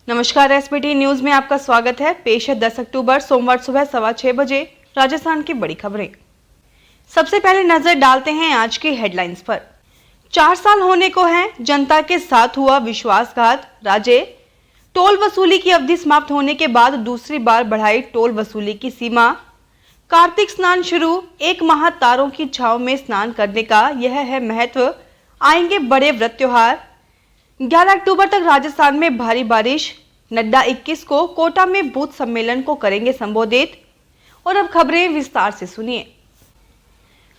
नमस्कार, SBT news में आपका स्वागत है। पेश है 10 अक्टूबर सोमवार सुबह 6:15 बजे राजस्थान की बड़ी खबरें। सबसे पहले नजर डालते हैं आज की हेडलाइंस पर। 4 साल होने को है, जनता के साथ हुआ विश्वासघात। राज्य टोल वसूली की अवधि समाप्त होने के बाद दूसरी बार बढ़ाई टोल वसूली की सीमा। कार्तिक स्नान शुरू, 1 माह तारों की छांव में स्नान करने का यह है महत्व। आएंगे बड़े व्रत त्योहार। 11 अक्टूबर तक राजस्थान में भारी बारिश। नड्डा 21 को कोटा में बूथ सम्मेलन को करेंगे संबोधित। और अब खबरें विस्तार से सुनिए।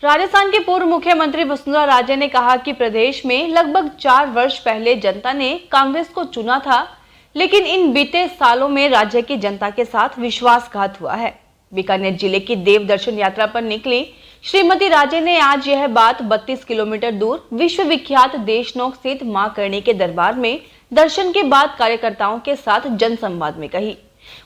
राजस्थान के पूर्व मुख्यमंत्री वसुंधरा राजे ने कहा कि प्रदेश में लगभग 4 वर्ष पहले जनता ने कांग्रेस को चुना था, लेकिन इन बीते सालों में राज्य की जनता के साथ विश्वासघात हुआ है। बीकानेर जिले की देव दर्शन यात्रा पर निकली श्रीमती राजे ने आज यह बात 32 किलोमीटर दूर विश्व विख्यात देशनोक स्थित मां करणी के दरबार में दर्शन के बाद कार्यकर्ताओं के साथ जनसंवाद में कही।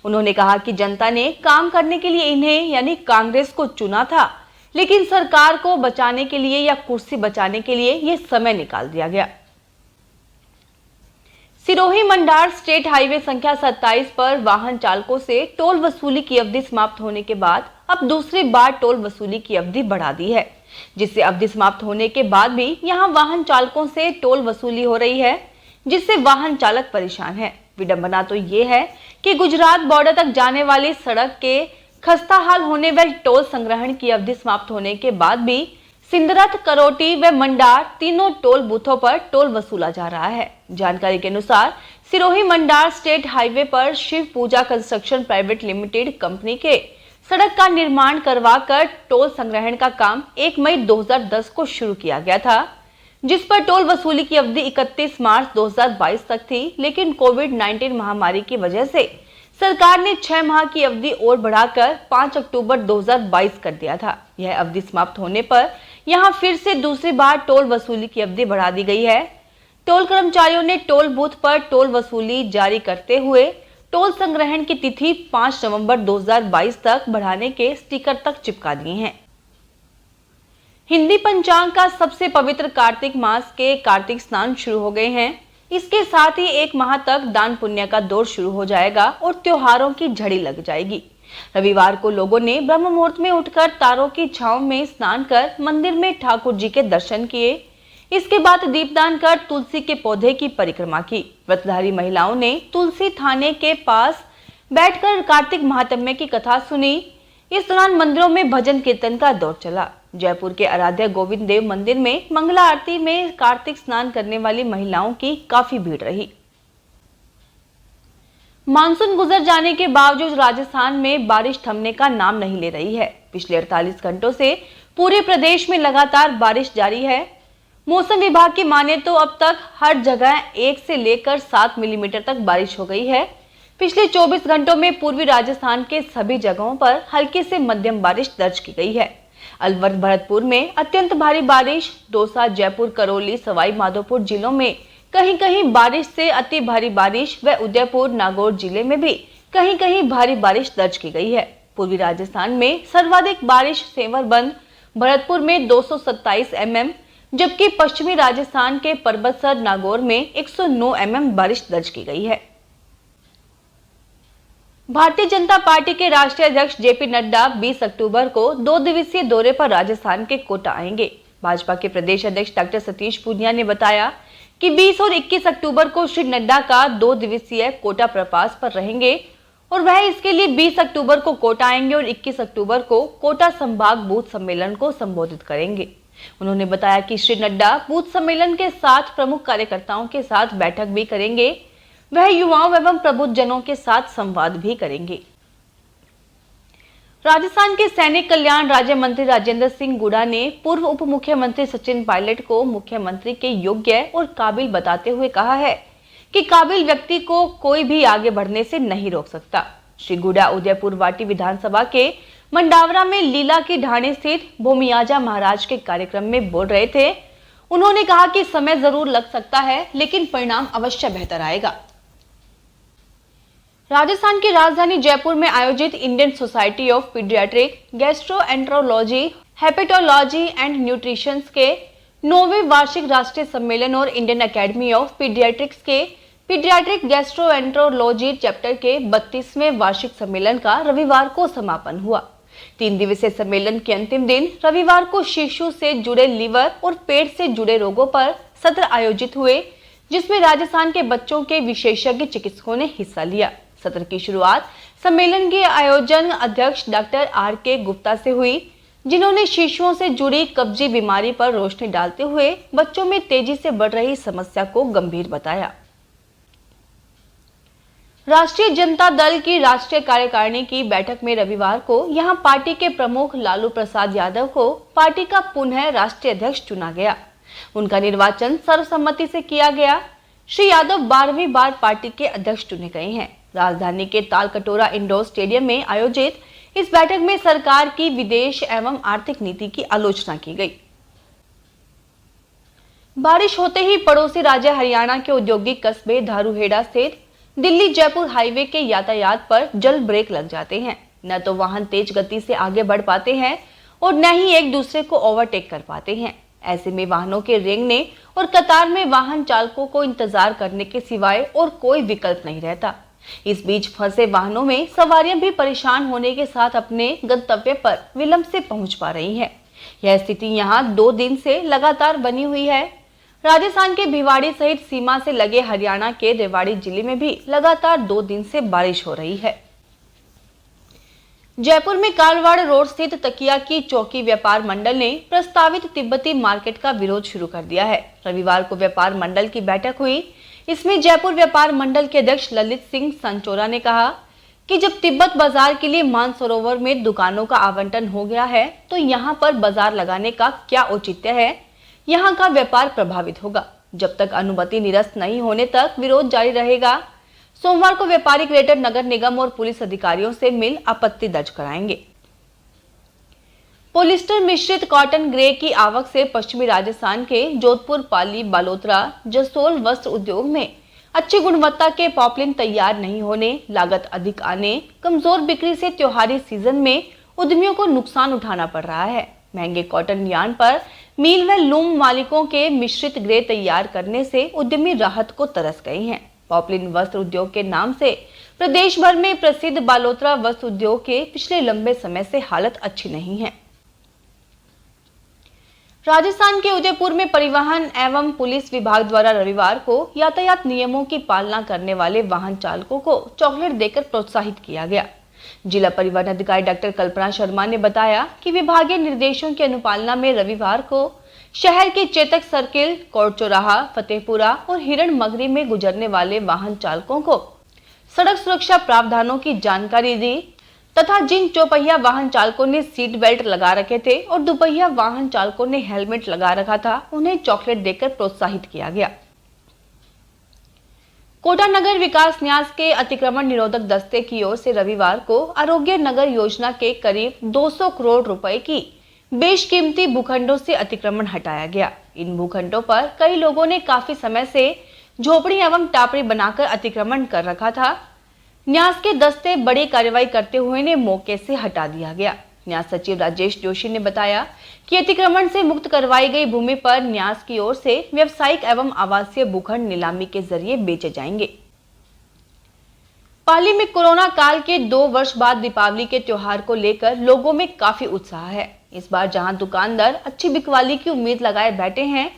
उन्होंने कहा कि जनता ने काम करने के लिए इन्हें यानी कांग्रेस को चुना था, लेकिन सरकार को बचाने के लिए या कुर्सी बचाने के लिए यह समय निकाल दिया गया। सिरोही मंडार स्टेट हाईवे संख्या 27 पर वाहन चालकों से टोल वसूली की अवधि समाप्त होने के बाद अब दूसरी बार टोल वसूली की अवधि बढ़ा दी है, जिससे अवधि समाप्त होने के बाद भी यहां वाहन चालकों से टोल वसूली हो रही है, जिससे वाहन चालक परेशान है। विडंबना तो ये है कि गुजरात बॉर्डर तक जाने वाली सड़क के खस्ता हाल होने व टोल संग्रहण की अवधि समाप्त होने के बाद भी सिंदरत, करोटी व मंडार तीनों टोल बूथों पर टोल वसूला जा रहा है। जानकारी के अनुसार सिरोही मंडार स्टेट हाईवे पर शिव पूजा कंस्ट्रक्शन प्राइवेट लिमिटेड कंपनी के सड़क का निर्माण करवाकर टोल संग्रहण का काम 1 मई 2010 को शुरू किया गया था, जिस पर टोल वसूली की अवधि 31 मार्च 2022 तक थी, लेकिन कोविड-19 महामारी की वजह से सरकार ने 6 माह की अवधि और बढ़ाकर 5 अक्टूबर 2022 कर दिया था। यह अवधि समाप्त होने पर यहां फिर से दूसरी बार टोल वसूली की अवधि बढ़ा दी गई है। टोल कर्मचारियों ने टोल बूथ पर टोल वसूली जारी करते हुए टोल संग्रहण की तिथि 5 नवंबर 2022 तक बढ़ाने के स्टिकर तक चिपका दिए हैं। हिंदी पंचांग का सबसे पवित्र कार्तिक मास के कार्तिक स्नान शुरू हो गए हैं। इसके साथ ही 1 माह तक दान पुण्य का दौर शुरू हो जाएगा और त्योहारों की झड़ी लग जाएगी। रविवार को लोगों ने ब्रह्म मुहूर्त में उठकर तारों की छांव में स्नान कर मंदिर में ठाकुर जी के दर्शन किए। इसके बाद दीपदान कर तुलसी के पौधे की परिक्रमा की। व्रतधारी महिलाओं ने तुलसी थाने के पास बैठकर कार्तिक महात्म्य की कथा सुनी। इस दौरान मंदिरों में भजन कीर्तन का दौर चला। जयपुर के आराध्य गोविंद देव मंदिर में मंगला आरती में कार्तिक स्नान करने वाली महिलाओं की काफी भीड़ रही। मानसून गुजर जाने के बावजूद राजस्थान में बारिश थमने का नाम नहीं ले रही है। पिछले 48 घंटों से पूरे प्रदेश में लगातार बारिश जारी है। मौसम विभाग की माने तो अब तक हर जगह 1 से लेकर 7 मिलीमीटर तक बारिश हो गई है। पिछले 24 घंटों में पूर्वी राजस्थान के सभी जगहों पर हल्की से मध्यम बारिश दर्ज की गई है। अलवर, भरतपुर में अत्यंत भारी बारिश, दौसा, जयपुर, करौली, सवाई माधोपुर जिलों में कहीं कहीं बारिश से अति भारी बारिश व उदयपुर, नागौर जिले में भी कहीं कहीं भारी बारिश दर्ज की गई है। पूर्वी राजस्थान में सर्वाधिक बारिश सेवरबंद, भरतपुर में 227 mm, जबकि पश्चिमी राजस्थान के परबतसर, नागौर में 109 mm बारिश दर्ज की गई है। भारतीय जनता पार्टी के राष्ट्रीय अध्यक्ष जेपी नड्डा 20 अक्टूबर को 2 दिवसीय दौरे पर राजस्थान के कोटा आएंगे। भाजपा के प्रदेश अध्यक्ष डॉक्टर सतीश पूनिया ने बताया कि 20 और 21 अक्टूबर को श्री नड्डा का 2 दिवसीय कोटा प्रवास पर रहेंगे और वह इसके लिए 20 अक्टूबर को कोटा आएंगे और 21 अक्टूबर को कोटा संभाग बूथ सम्मेलन को संबोधित करेंगे। उन्होंने बताया कि श्री नड्डा बूथ सम्मेलन के साथ प्रमुख कार्यकर्ताओं के साथ बैठक भी करेंगे। वह युवाओं एवं प्रबुद्धजनों के साथ संवाद भी करेंगे। राजस्थान के सैनिक कल्याण राज्य मंत्री राजेंद्र सिंह गुड़ा ने पूर्व उप मुख्यमंत्री सचिन पायलट को मुख्यमंत्री के योग्य और काबिल बताते हुए कहा है कि काबिल व्यक्ति को कोई भी आगे बढ़ने से नहीं रोक सकता। श्री गुड़ा उदयपुर वाटी विधानसभा के मंडावरा में लीला की ढाणी स्थित भूमियाजा महाराज के कार्यक्रम में बोल रहे थे। उन्होंने कहा कि समय जरूर लग सकता है, लेकिन परिणाम अवश्य बेहतर आएगा। राजस्थान की राजधानी जयपुर में आयोजित Indian society of paediatric gastroenterology, hepatology and nutrition के 9वें वार्षिक राष्ट्रीय सम्मेलन और इंडियन एकेडमी ऑफ पीडियाट्रिक्स के पीडियाट्रिक गैस्ट्रोएंटरोलॉजी चैप्टर के 32वें वार्षिक सम्मेलन का रविवार को समापन हुआ। 3 दिवसीय सम्मेलन के अंतिम दिन रविवार को शिशु से जुड़े लीवर और पेट से जुड़े रोगों पर सत्र आयोजित हुए, जिसमें राजस्थान के बच्चों के विशेषज्ञ चिकित्सकों ने हिस्सा लिया। सत्र की शुरुआत सम्मेलन के आयोजन अध्यक्ष डॉक्टर R.K. गुप्ता से हुई, जिन्होंने शिशुओं से जुड़ी कब्जी बीमारी पर रोशनी डालते हुए बच्चों में तेजी से बढ़ रही समस्या को गंभीर बताया। राष्ट्रीय जनता दल की राष्ट्रीय कार्यकारिणी की बैठक में रविवार को यहां पार्टी के प्रमुख लालू प्रसाद यादव को पार्टी का पुनः राष्ट्रीय अध्यक्ष चुना गया। उनका निर्वाचन सर्वसम्मति से किया गया। श्री यादव 12वीं बार पार्टी के अध्यक्ष चुने गए हैं। राजधानी के तालकटोरा इंडोर स्टेडियम में आयोजित इस बैठक में सरकार की विदेश एवं आर्थिक नीति की आलोचना की गई। बारिश होते ही पड़ोसी राज्य हरियाणा के औद्योगिक कस्बे धारूहेड़ा स्थित दिल्ली जयपुर हाईवे के यातायात पर जल्द ब्रेक लग जाते हैं। न तो वाहन तेज गति से आगे बढ़ पाते हैं और न ही एक दूसरे को ओवरटेक कर पाते हैं। ऐसे में वाहनों के रेंगने और कतार में वाहन चालकों को इंतजार करने के सिवाय और कोई विकल्प नहीं रहता। इस बीच फंसे वाहनों में सवारियां भी परेशान होने के साथ अपने गंतव्य पर विलंब से पहुंच पा रही हैं। यह स्थिति यहां 2 दिन से लगातार बनी हुई है। राजस्थान के भिवाड़ी सहित सीमा से लगे हरियाणा के रेवाड़ी जिले में भी लगातार 2 दिन से बारिश हो रही है। जयपुर में कालवाड़ रोड स्थित तकिया की चौकी व्यापार मंडल ने प्रस्तावित तिब्बती मार्केट का विरोध शुरू कर दिया है। रविवार को व्यापार मंडल की बैठक हुई। इसमें जयपुर व्यापार मंडल के अध्यक्ष ललित सिंह संचोरा ने कहा कि जब तिब्बत बाजार के लिए मानसरोवर में दुकानों का आवंटन हो गया है तो यहां पर बाजार लगाने का क्या औचित्य है। यहां का व्यापार प्रभावित होगा। जब तक अनुमति निरस्त नहीं होने तक विरोध जारी रहेगा। सोमवार को व्यापारी ग्रेटर नगर निगम और पुलिस अधिकारियों से मिल आपत्ति दर्ज कराएंगे। पॉलिस्टर मिश्रित कॉटन ग्रे की आवक से पश्चिमी राजस्थान के जोधपुर, पाली, बालोतरा, जसोल वस्त्र उद्योग में अच्छी गुणवत्ता के पॉपलिन तैयार नहीं होने, लागत अधिक आने, कमजोर बिक्री से त्योहारी सीजन में उद्यमियों को नुकसान उठाना पड़ रहा है। महंगे कॉटन यार्न पर मील व लूम मालिकों के मिश्रित ग्रे तैयार करने से उद्यमी राहत को तरस गए हैं। पॉपलिन वस्त्र उद्योग के नाम से प्रदेश भर में प्रसिद्ध बालोतरा वस्त्र उद्योग के पिछले लंबे समय से हालत अच्छी नहीं है। राजस्थान के उदयपुर में परिवहन एवं पुलिस विभाग द्वारा रविवार को यातायात नियमों की पालना करने वाले वाहन चालकों को चॉकलेट देकर प्रोत्साहित किया गया। जिला परिवहन अधिकारी डॉक्टर कल्पना शर्मा ने बताया कि विभागीय निर्देशों की अनुपालना में रविवार को शहर के चेतक सर्किल, कोट चौराहा, फतेहपुरा और हिरण मगरी में गुजरने वाले वाहन चालकों को सड़क सुरक्षा प्रावधानों की जानकारी दी तथा जिन चौपहिया वाहन चालकों ने सीट बेल्ट लगा रखे थे और दुपहिया वाहन चालकों ने हेलमेट लगा रखा था, उन्हें चॉकलेट देकर प्रोत्साहित किया गया। कोटा नगर विकास न्यास के अतिक्रमण निरोधक दस्ते की ओर से रविवार को आरोग्य नगर योजना के करीब 200 करोड़ रुपए की बेशकीमती भूखंडों से अतिक्रमण हटाया गया। इन भूखंडों पर कई लोगों ने काफी समय से झोपड़ी एवं टापड़ी बनाकर अतिक्रमण कर रखा था। न्यास के दस्ते बड़ी कार्रवाई करते हुए ने मौके से हटा दिया गया। न्यास सचिव राजेश जोशी ने बताया कि अतिक्रमण से मुक्त करवाई गई भूमि पर न्यास की ओर से व्यावसायिक एवं आवासीय भूखंड नीलामी के जरिए बेचे जाएंगे। पाली में कोरोना काल के 2 वर्ष बाद दीपावली के त्योहार को लेकर लोगों में काफी उत्साह है। इस बार जहां दुकानदार अच्छी बिकवाली की उम्मीद लगाए बैठे हैं,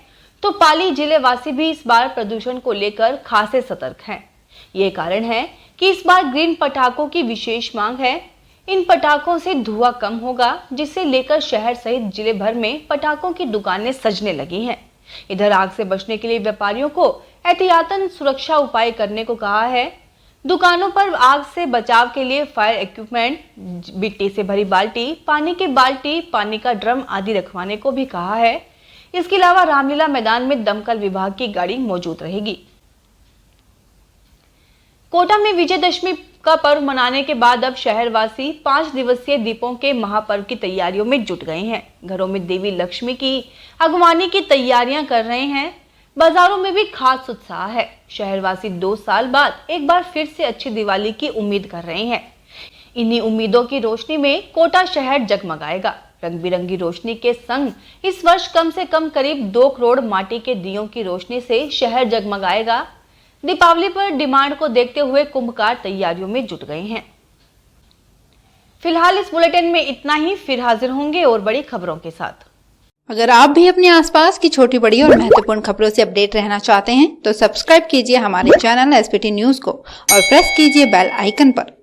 तो पाली जिले वासी भी इस बार प्रदूषण को लेकर खासे सतर्क हैं। ये कारण है कि इस बार ग्रीन पटाखों की विशेष मांग है। इन पटाखों से धुआं कम होगा, जिसे लेकर शहर सहित जिले भर में पटाखों की दुकानें सजने लगी हैं। इधर आग से बचने के लिए व्यापारियों को एहतियातन सुरक्षा उपाय करने को कहा है। दुकानों पर आग से बचाव के लिए फायर इक्विपमेंट, मिट्टी से भरी बाल्टी, पानी की बाल्टी, पानी का ड्रम आदि रखवाने को भी कहा है। इसके अलावा रामलीला मैदान में दमकल विभाग की गाड़ी मौजूद रहेगी। कोटा में विजयदशमी का पर्व मनाने के बाद अब शहरवासी 5 दिवसीय दीपों के महापर्व की तैयारियों में जुट गए हैं। घरों में देवी लक्ष्मी की आगमनी की तैयारियां कर रहे हैं। बाजारों में भी खास उत्साह है। शहरवासी 2 साल बाद एक बार फिर से अच्छी दिवाली की उम्मीद कर रहे हैं। इन्हीं उम्मीदों की रोशनी में कोटा शहर जगमगाएगा। रंग बिरंगी रोशनी के संग इस वर्ष कम से कम करीब 2 करोड़ माटी के दियों की रोशनी से शहर जगमगाएगा। दीपावली पर डिमांड को देखते हुए कुंभकार तैयारियों में जुट गए हैं। फिलहाल इस बुलेटिन में इतना ही, फिर हाजिर होंगे और बड़ी खबरों के साथ। अगर आप भी अपने आसपास की छोटी बड़ी और महत्वपूर्ण खबरों से अपडेट रहना चाहते हैं तो सब्सक्राइब कीजिए हमारे चैनल SPT न्यूज को और प्रेस कीजिए बेल आइकन पर।